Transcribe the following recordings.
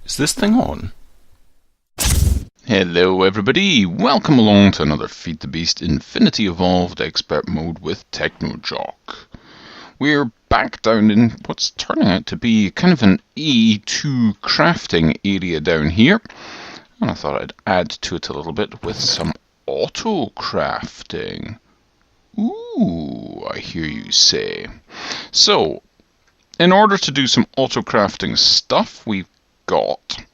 Is this thing on? Hello everybody, welcome along to another Feed the Beast Infinity Evolved Expert Mode with TechnoJock. We're back down in what's turning out to be kind of an A2 crafting area down here. And I thought I'd add to it a little bit with some auto-crafting. Ooh, I hear you say. So, in order to do some auto-crafting stuff, we've got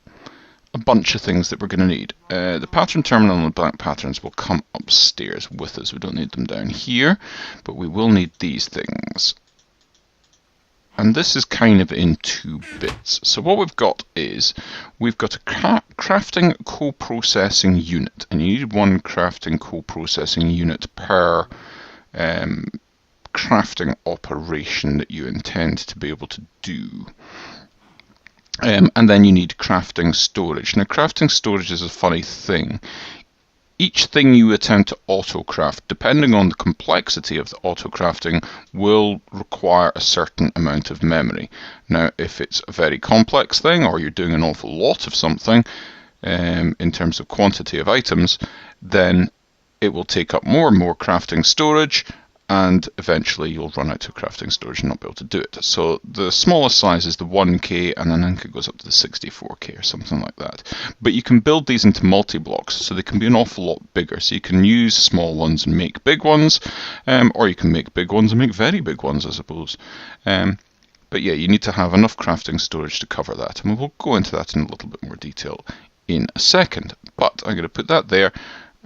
a bunch of things that we're going to need. The pattern terminal and the black patterns will come upstairs with us. We don't need them down here, but we will need these things. And this is kind of in two bits. So what we've got is, we've got a crafting co-processing unit, and you need one crafting co-processing unit per crafting operation that you intend to be able to do. And then you need crafting storage. Now, crafting storage is a funny thing. Each thing you attempt to auto-craft, depending on the complexity of the auto-crafting, will require a certain amount of memory. Now, if it's a very complex thing, or you're doing an awful lot of something, in terms of quantity of items, then it will take up more and more crafting storage, and eventually you'll run out of crafting storage and not be able to do it. So the smallest size is the 1K, and then I think it goes up to the 64K or something like that. But you can build these into multi-blocks, so they can be an awful lot bigger. So you can use small ones and make big ones, or you can make big ones and make very big ones, I suppose. But yeah, you need to have enough crafting storage to cover that, and we'll go into that in a little bit more detail in a second. But I'm going to put that there,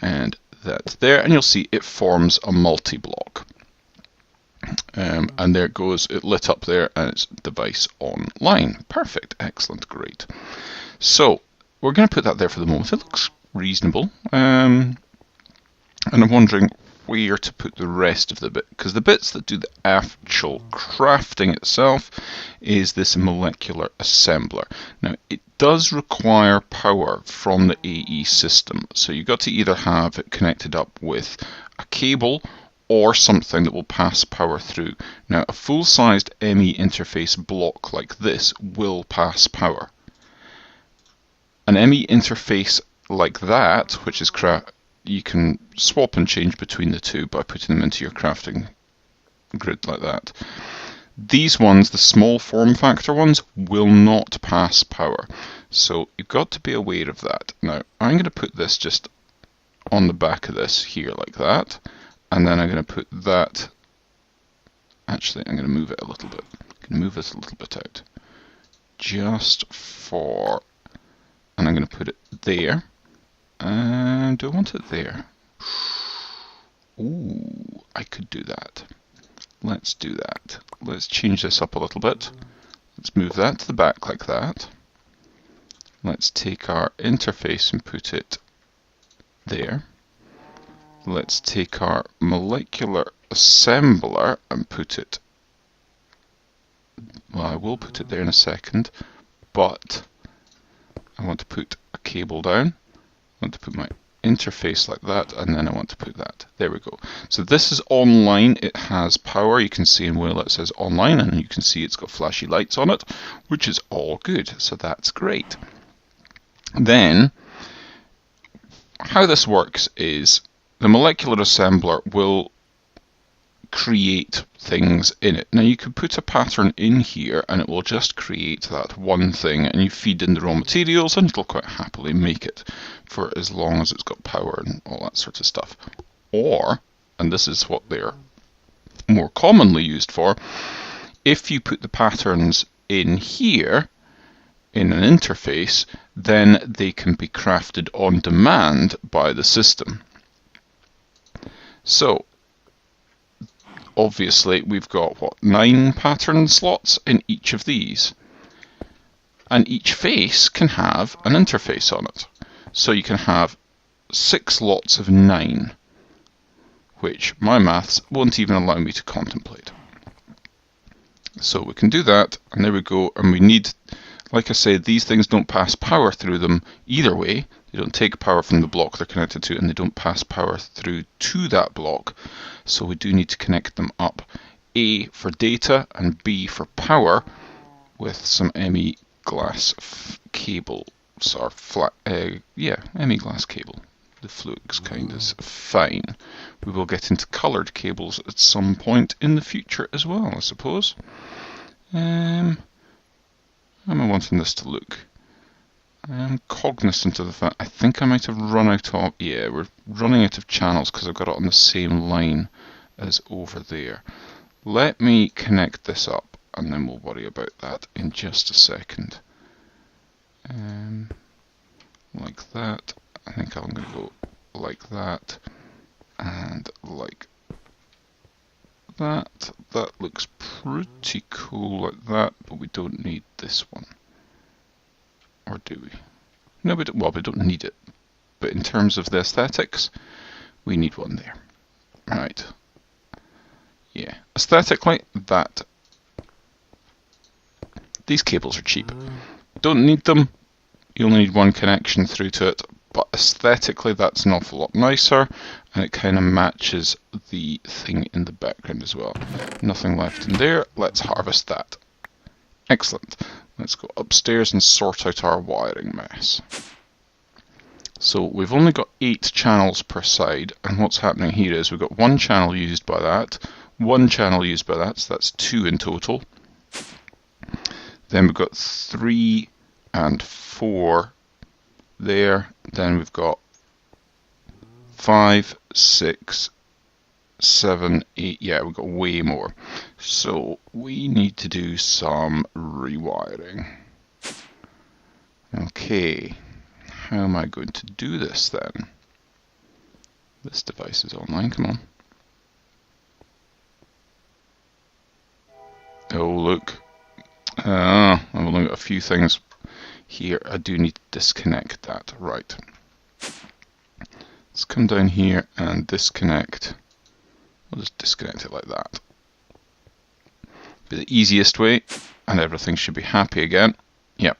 and that there, and you'll see it forms a multi-block. And there it goes, it lit up there, and it's device online. Perfect, excellent, great. So we're going to put that there for the moment. It looks reasonable, and I'm wondering where to put the rest of the bit, because the bits that do the actual crafting itself is this molecular assembler. Now, it does require power from the AE system, so you've got to either have it connected up with a cable or something that will pass power through. Now, a full-sized ME interface block like this will pass power. An ME interface like that, which is you can swap and change between the two by putting them into your crafting grid like that. These ones, the small form factor ones, will not pass power. So you've got to be aware of that. Now, I'm going to put this just on the back of this here like that. And then I'm going to put that, actually I'm going to move it a little bit. I'm going to move this a little bit out. Just for, and I'm going to put it there. And do I want it there? Ooh, I could do that. Let's do that. Let's change this up a little bit. Let's move that to the back like that. Let's take our interface and put it there. Let's take our molecular assembler and put it, well, I will put it there in a second, but I want to put a cable down. I want to put my interface like that, and then I want to put that. There we go. So this is online. It has power. You can see in Whale it says online, and you can see it's got flashy lights on it, which is all good. So that's great. Then, how this works is the molecular assembler will create things in it. Now, you could put a pattern in here and it will just create that one thing, and you feed in the raw materials and it'll quite happily make it for as long as it's got power and all that sort of stuff. Or, and this is what they're more commonly used for, if you put the patterns in here in an interface, then they can be crafted on demand by the system. So, obviously we've got, what, 9 pattern slots in each of these. And each face can have an interface on it. So you can have 6 lots of 9, which my maths won't even allow me to contemplate. So we can do that, and there we go, and we need, like I said, these things don't pass power through them either way. They don't take power from the block they're connected to, and they don't pass power through to that block. So we do need to connect them up, A for data and B for power, with some ME glass cables are flat. Yeah, glass cable. The Fluix kind is fine. We will get into coloured cables at some point in the future as well, I suppose. How am I wanting this to look? I'm cognizant of the fact I think I might have run out of... Yeah, we're running out of channels because I've got it on the same line as over there. Let me connect this up and then we'll worry about that in just a second. Like that. I think I'm going to go like that and like that. That looks pretty cool like that, but we don't need this one. Or do we? No, we don't, well, we don't need it. But in terms of the aesthetics, we need one there. Right. Yeah. Aesthetically, that. These cables are cheap. Don't need them. You only need one connection through to it. But aesthetically, that's an awful lot nicer. And it kind of matches the thing in the background as well. Nothing left in there. Let's harvest that. Excellent. Let's go upstairs and sort out our wiring mess. So we've only got 8 channels per side, and what's happening here is we've got 1 channel used by that, 1 channel used by that, so that's 2 in total. Then we've got 3 and 4 there, then we've got 5, 6, 7, 8, yeah, we've got way more. So we need to do some rewiring. Okay, how am I going to do this then? This device is online, come on. Oh look, I've only got a few things here. I do need to disconnect that, right. Let's come down here and disconnect. I'll just disconnect it like that. Be the easiest way, and everything should be happy again. Yep.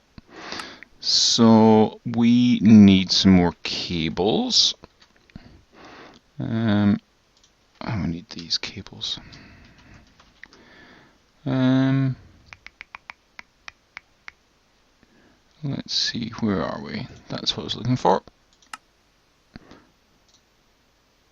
So we need some more cables. We need these cables. Let's see, where are we? That's what I was looking for.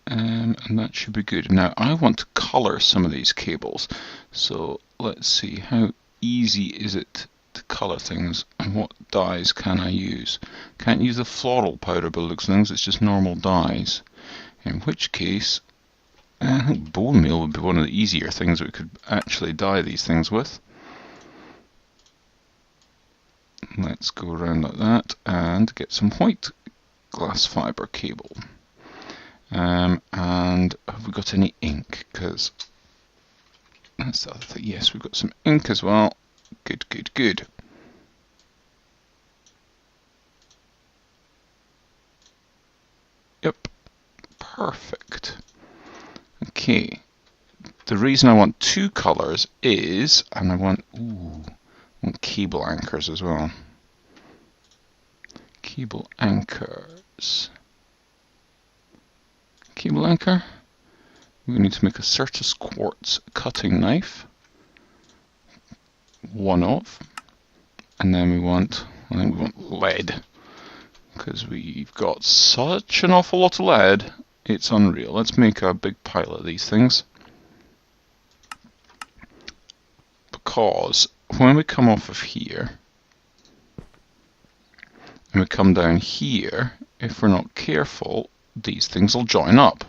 And that should be good. Now I want to colour some of these cables. So let's see, how easy is it to colour things and what dyes can I use? Can't use the floral powder by the looks of things, it's just normal dyes. In which case, I think bone meal would be one of the easier things we could actually dye these things with. Let's go around like that and get some white glass fibre cable. And have we got any ink? Because that's the other thing. Yes, we've got some ink as well. Good, good, good. Yep, perfect. Okay, the reason I want 2 colours is, and I want cable anchors as well. Cable anchors. Cable anchor. We need to make a Certus quartz cutting knife. 1 of. And then we want, I think we want lead. Because we've got such an awful lot of lead, it's unreal. Let's make a big pile of these things. Because when we come off of here, and we come down here, if we're not careful, these things will join up.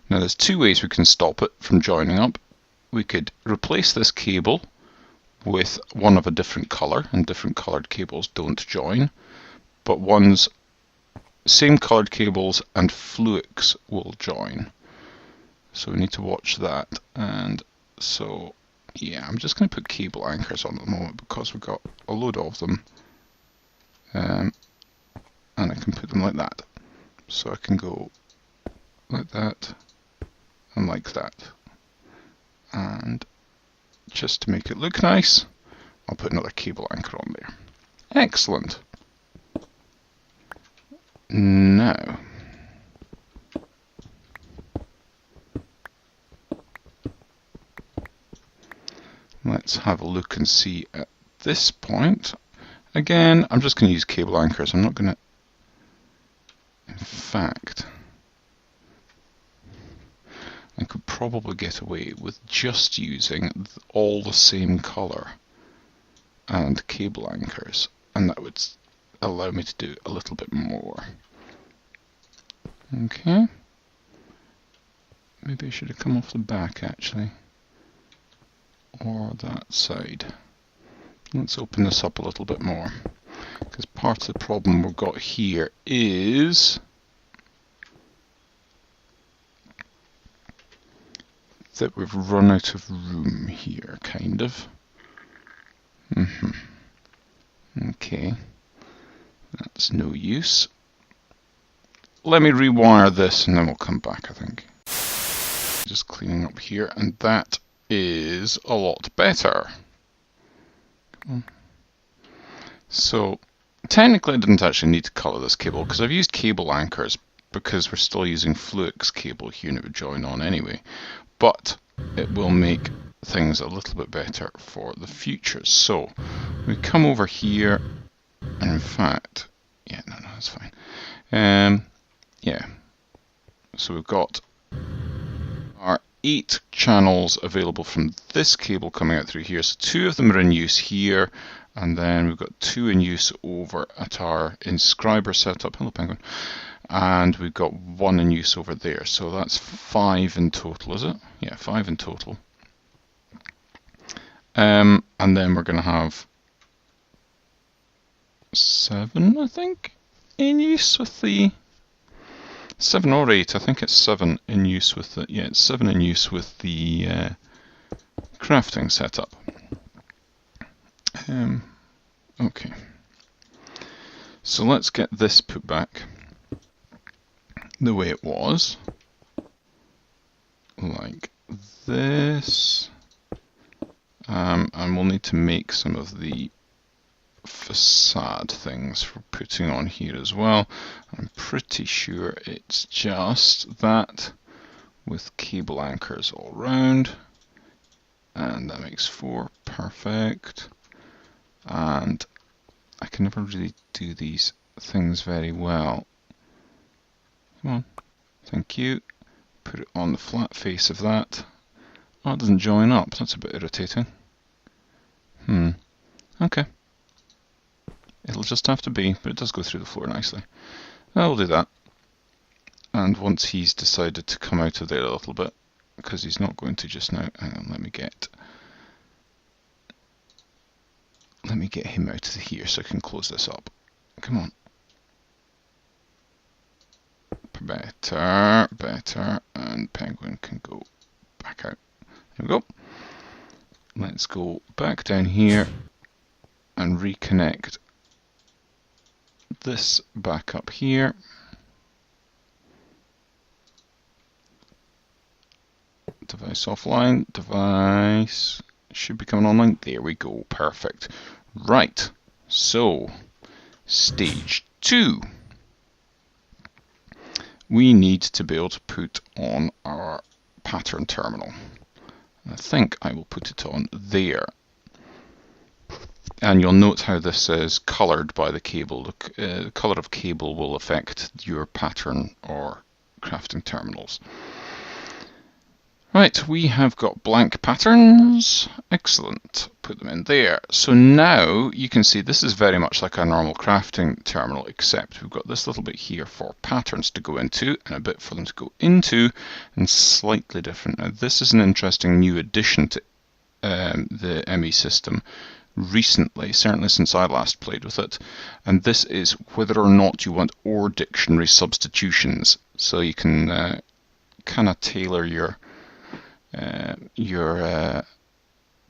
Now there's 2 ways we can stop it from joining up. We could replace this cable with one of a different colour, and different coloured cables don't join, but one's same coloured cables and Fluix will join. So we need to watch that. And so yeah, I'm just going to put cable anchors on at the moment because we've got a load of them, and I can put them like that. So I can go like that and like that, and just to make it look nice, I'll put another cable anchor on there. Excellent. Now let's have a look and see at this point. Again, I'm just going to use cable anchors. I'm not going to... In fact, I could probably get away with just using all the same colour and cable anchors, and that would allow me to do a little bit more. Okay. Maybe I should have come off the back actually, or that side. Let's open this up a little bit more, because part of the problem we've got here is that we've run out of room here, kind of. Okay, that's no use. Let me rewire this and then we'll come back, I think. Just cleaning up here, and that is a lot better. Come on. So, technically I didn't actually need to colour this cable, because I've used cable anchors, because we're still using Fluix cable here and it would join on anyway. But it will make things a little bit better for the future. So, we come over here, and in fact, yeah, no, that's fine. Yeah, so we've got our 8 channels available from this cable coming out through here. So 2 of them are in use here, and then we've got 2 in use over at our inscriber setup. Hello, Penguin. And we've got 1 in use over there. So that's 5 in total, is it? Yeah, 5 in total. And then we're going to have 7, I think, in use with the 7 or 8. I think it's 7 in use with the, yeah, it's 7 in use with the crafting setup. Okay, so let's get this put back the way it was, like this, and we'll need to make some of the facade things for putting on here as well. I'm pretty sure it's just that with cable anchors all round, and that makes 4. Perfect. And I can never really do these things very well. Come on, thank you. Put it on the flat face of that. Oh, it doesn't join up. That's a bit irritating. Okay. It'll just have to be, but it does go through the floor nicely. I'll do that. And once he's decided to come out of there a little bit, because he's not going to just now, hang on, let me get him out of here so I can close this up. Come on. Better, better, and Penguin can go back out. There we go. Let's go back down here and reconnect this back up here. Device offline, device should be coming online. There we go, perfect. Right, so stage 2. We need to be able to put on our pattern terminal. I think I will put it on there. And you'll note how this is coloured by the cable. The colour of cable will affect your pattern or crafting terminals. Right, we have got blank patterns. Excellent. Put them in there. So now you can see this is very much like a normal crafting terminal, except we've got this little bit here for patterns to go into and a bit for them to go into, and slightly different. Now this is an interesting new addition to the ME system recently, certainly since I last played with it, and this is whether or not you want OR dictionary substitutions. So you can kind of tailor your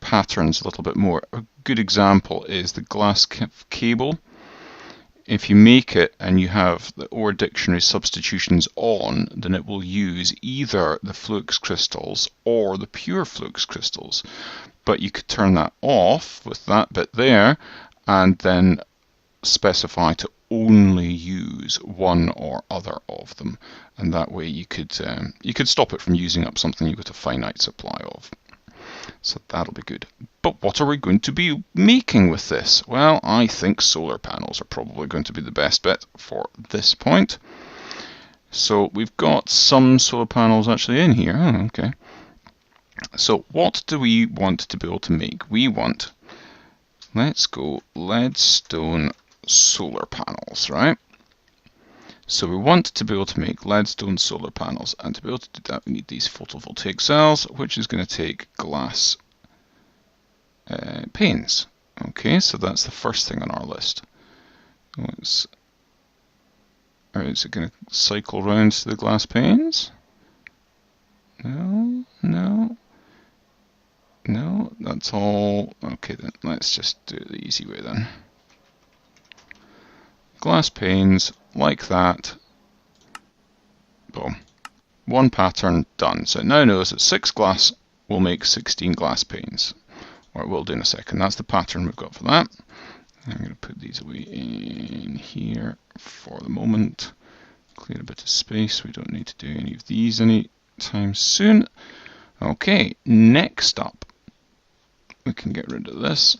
patterns a little bit more. A good example is the glass cable. If you make it and you have the OR dictionary substitutions on, then it will use either the Fluix crystals or the pure Fluix crystals. But you could turn that off with that bit there and then specify to only use one or other of them, and that way you could stop it from using up something you've got a finite supply of. So that'll be good. But what are we going to be making with this? Well, I think solar panels are probably going to be the best bet for this point. So we've got some solar panels actually in here. Oh, okay. So what do we want to be able to make? We want, let's go Leadstone solar panels, right? So we want to be able to make Leadstone solar panels, and to be able to do that we need these photovoltaic cells, which is going to take glass panes. Okay, so that's the first thing on our list. Is it going to cycle round to the glass panes? No, no, no, that's all. Okay then, let's just do it the easy way then. Glass panes, like that. Boom. One pattern done. So it now knows that 6 glass will make 16 glass panes. Or it will do in a second. That's the pattern we've got for that. I'm going to put these away in here for the moment. Clear a bit of space. We don't need to do any of these anytime soon. Okay, next up, we can get rid of this.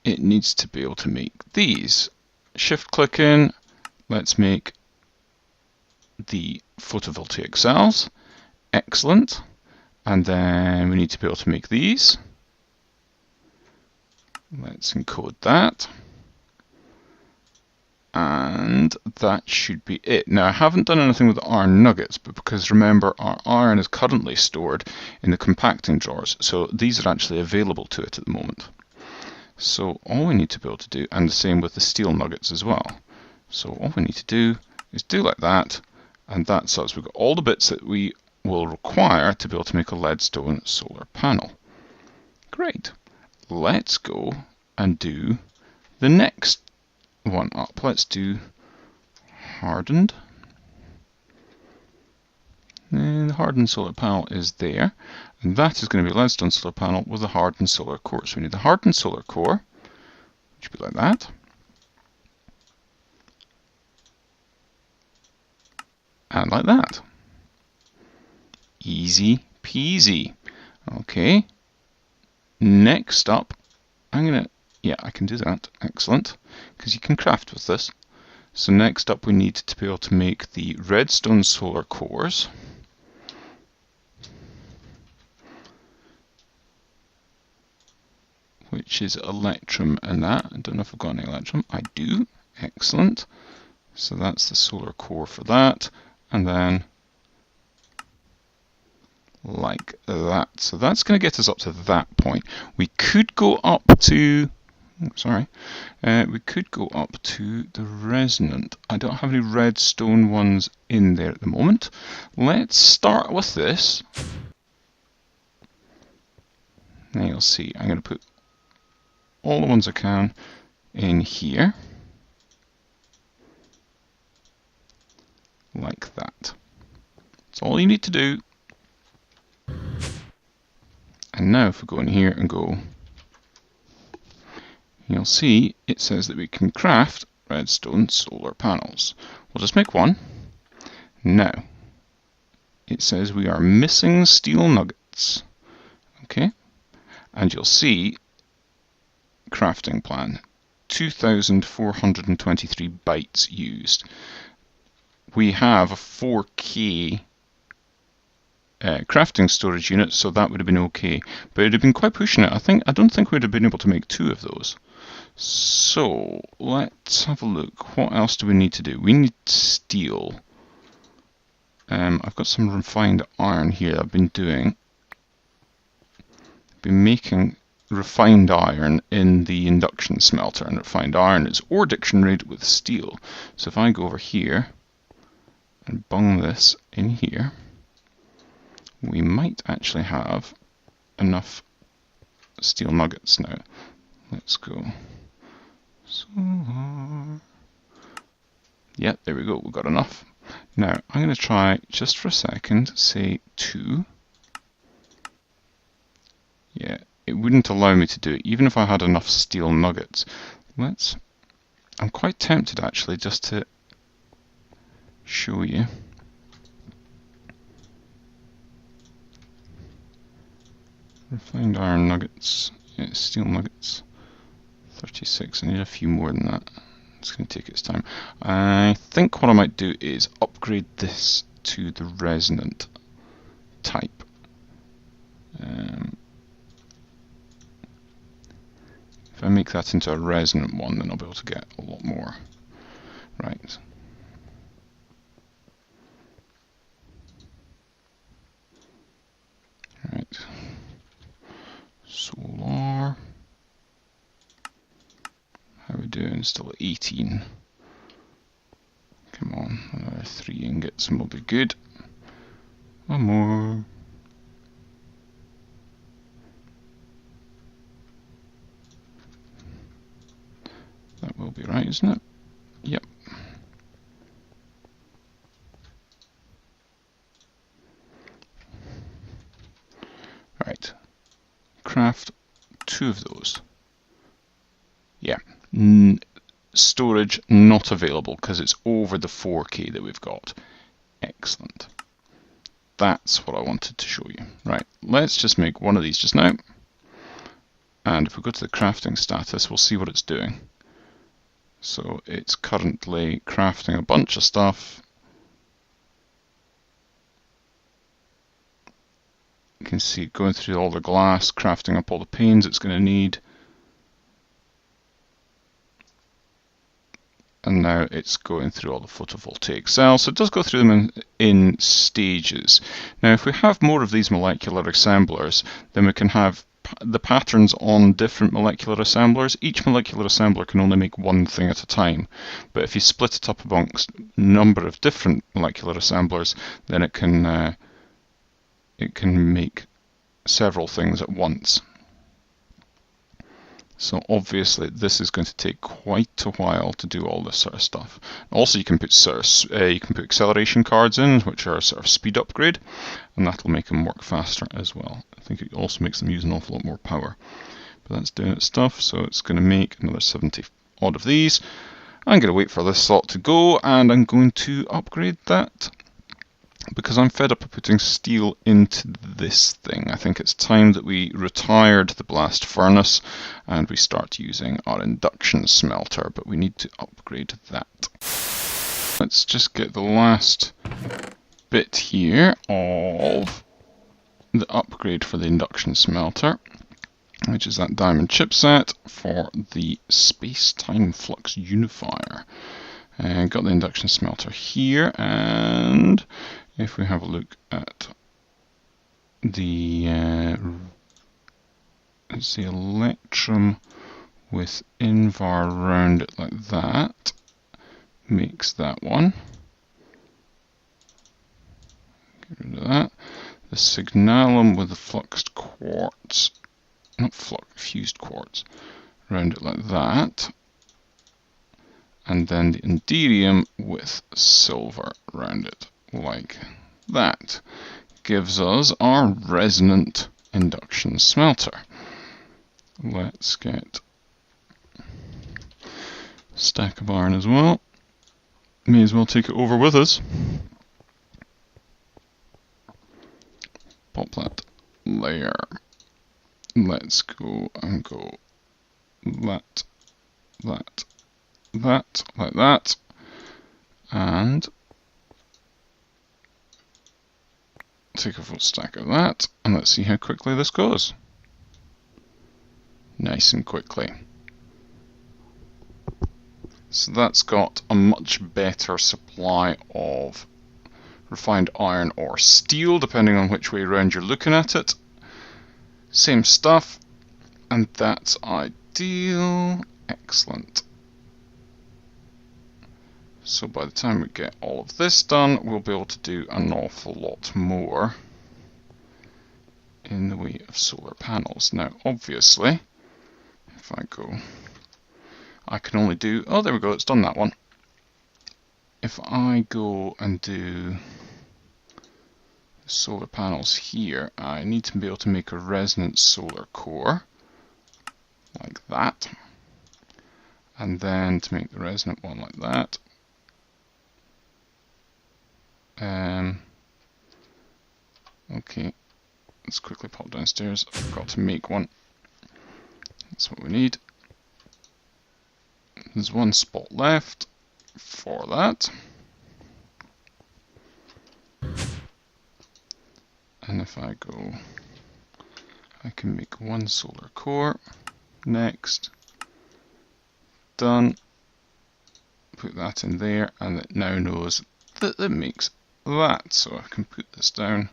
It needs to be able to make these. Shift click in, let's make the photovoltaic cells. Excellent. And then we need to be able to make these. Let's encode that. And that should be it. Now I haven't done anything with the iron nuggets, but because remember our iron is currently stored in the compacting drawers, so these are actually available to it at the moment. So all we need to be able to do, and the same with the steel nuggets as well. So all we need to do is do like that, and that's us. We've got all the bits that we will require to be able to make a Leadstone solar panel. Great. Let's go and do the next one up. Let's do hardened. And the hardened solar panel is there, and that is going to be a Leadstone solar panel with a hardened solar core. So we need the hardened solar core, which would be like that. And like that. Easy peasy. Okay. Next up, I can do that. Excellent. Because you can craft with this. So next up we need to be able to make the redstone solar cores. Which is electrum and that. I don't know if I've got any electrum. I do. Excellent. So that's the solar core for that. And then like that. So that's going to get us up to that point. We could go up to, we could go up to the resonant. I don't have any redstone ones in there at the moment. Let's start with this. Now you'll see, I'm going to put all the ones I can in here. Like that. That's all you need to do. And now if we go in here and go, you'll see it says that we can craft redstone solar panels. We'll just make one. Now, it says we are missing steel nuggets. Okay, and you'll see crafting plan, 2,423 bytes used. We have a 4K crafting storage unit, so that would have been okay. But it would have been quite pushing it. I don't think we'd have been able to make 2 of those. So let's have a look. What else do we need to do? We need steel. I've got some refined iron here I've been doing. I've been making refined iron in the induction smelter, and refined iron is ore dictionaried with steel. So if I go over here and bung this in here, we might actually have enough steel nuggets now. Let's go. Solar. Yeah, there we go, we've got enough. Now, I'm going to try, just for a second, say 2. Yeah, it wouldn't allow me to do it, even if I had enough steel nuggets. I'm quite tempted, actually, just to show you. Refined iron nuggets, yeah, steel nuggets, 36. I need a few more than that. It's going to take its time. I think what I might do is upgrade this to the resonant type. If I make that into a resonant one, then I'll be able to get a lot more. Right. Right. Solar. How are we doing? Still at 18. Come on, another 3 ingots and we'll be good. One more. That will be right, isn't it? Yep. Right. Craft 2 of those. Yeah. Storage not available because it's over the 4K that we've got. Excellent. That's what I wanted to show you. Right, let's just make one of these just now. And if we go to the crafting status, we'll see what it's doing. So it's currently crafting a bunch of stuff. You can see it going through all the glass, crafting up all the panes it's going to need. And now it's going through all the photovoltaic cells. So it does go through them in stages. Now if we have more of these molecular assemblers, then we can have the patterns on different molecular assemblers. Each molecular assembler can only make one thing at a time. But if you split it up amongst a number of different molecular assemblers, then it can make several things at once. So obviously this is going to take quite a while to do all this sort of stuff. Also you can put acceleration cards in, which are a sort of speed upgrade, and that'll make them work faster as well. I think it also makes them use an awful lot more power. But that's doing its stuff, so it's going to make another 70 odd of these. I'm going to wait for this slot to go, and I'm going to upgrade that. Because I'm fed up of putting steel into this thing. I think it's time that we retired the blast furnace and we start using our induction smelter, but we need to upgrade that. Let's just get the last bit here of the upgrade for the induction smelter, which is that diamond chipset for the space-time flux unifier. Got the induction smelter here, and if we have a look at the electrum with invar around it like that, makes that one. Get rid of that. The signalum with the fluxed quartz, not fused quartz, around it like that. And then the indium with silver around it, like that. Gives us our resonant induction smelter. Let's get a stack of iron as well. May as well take it over with us. Pop that layer. Let's go and go that, like that, and take a full stack of that, and let's see how quickly this goes. Nice and quickly. So that's got a much better supply of refined iron or steel, depending on which way around you're looking at it. Same stuff, and that's ideal. Excellent. So by the time we get all of this done, we'll be able to do an awful lot more in the way of solar panels. Now, obviously, if I go, I can only do, oh, there we go, it's done that one. If I go and do solar panels here, I need to be able to make a resonant solar core, like that. And then to make the resonant one like that, okay, let's quickly pop downstairs. I've got to make one. That's what we need. There's one spot left for that. And if I go, I can make one solar core. Next. Done. Put that in there, and it now knows that it makes that. So I can put this down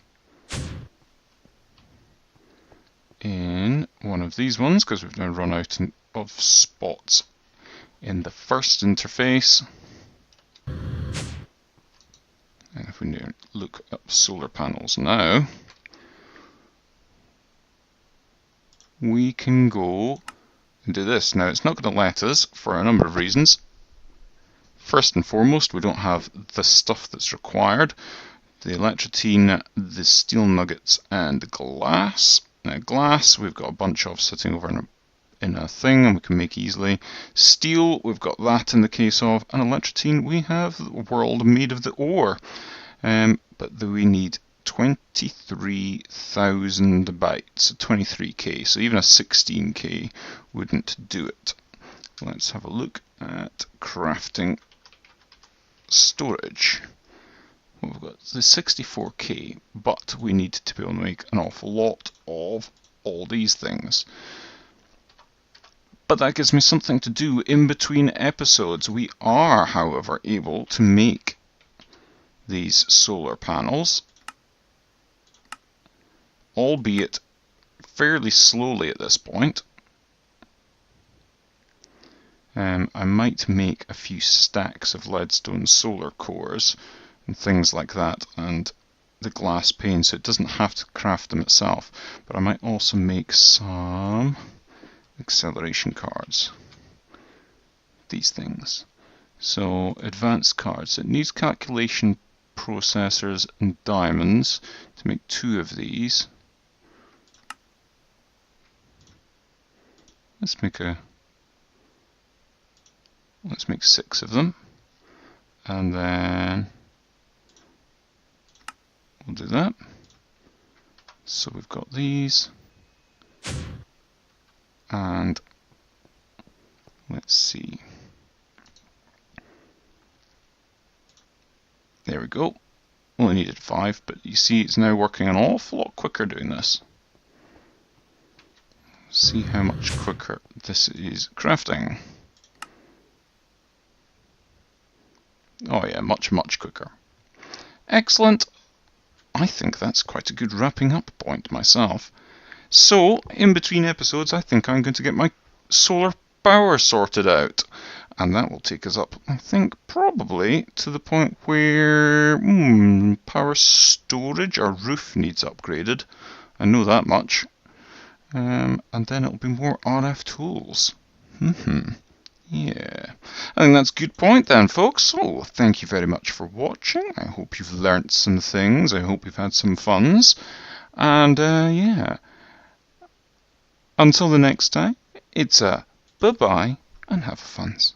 in one of these ones, because we've now run out of spots in the first interface. And if we now look up solar panels now, we can go and do this. Now it's not going to let us for a number of reasons. First and foremost, we don't have the stuff that's required. The electrotine, the steel nuggets, and the glass. Now glass we've got a bunch of sitting over in a thing, and we can make easily. Steel, we've got that in the case of, and electrotine, we have the world made of the ore. But we need 23,000 bytes, 23k, so even a 16k wouldn't do it. Let's have a look at crafting storage. Well, we've got the 64k, but we need to be able to make an awful lot of all these things. But that gives me something to do in between episodes. We are, however, able to make these solar panels, albeit fairly slowly at this point. I might make a few stacks of leadstone solar cores and things like that, and the glass pane, so it doesn't have to craft them itself. But I might also make some acceleration cards, these things. So advanced cards, it needs calculation processors and diamonds to make 2 of these. Let's make 6 of them, and then we'll do that. So we've got these, and let's see. There we go. Only needed 5, but you see it's now working an awful lot quicker doing this. See how much quicker this is crafting. Oh yeah, much quicker. Excellent. I think that's quite a good wrapping up point myself. So, in between episodes, I think I'm going to get my solar power sorted out. And that will take us up, I think, probably to the point where power storage, our roof needs upgraded. I know that much. And then it'll be more RF tools. Yeah, I think that's a good point then, folks. So, thank you very much for watching. I hope you've learnt some things. I hope you've had some funs. And, yeah. Until the next time, it's a bye-bye and have funs.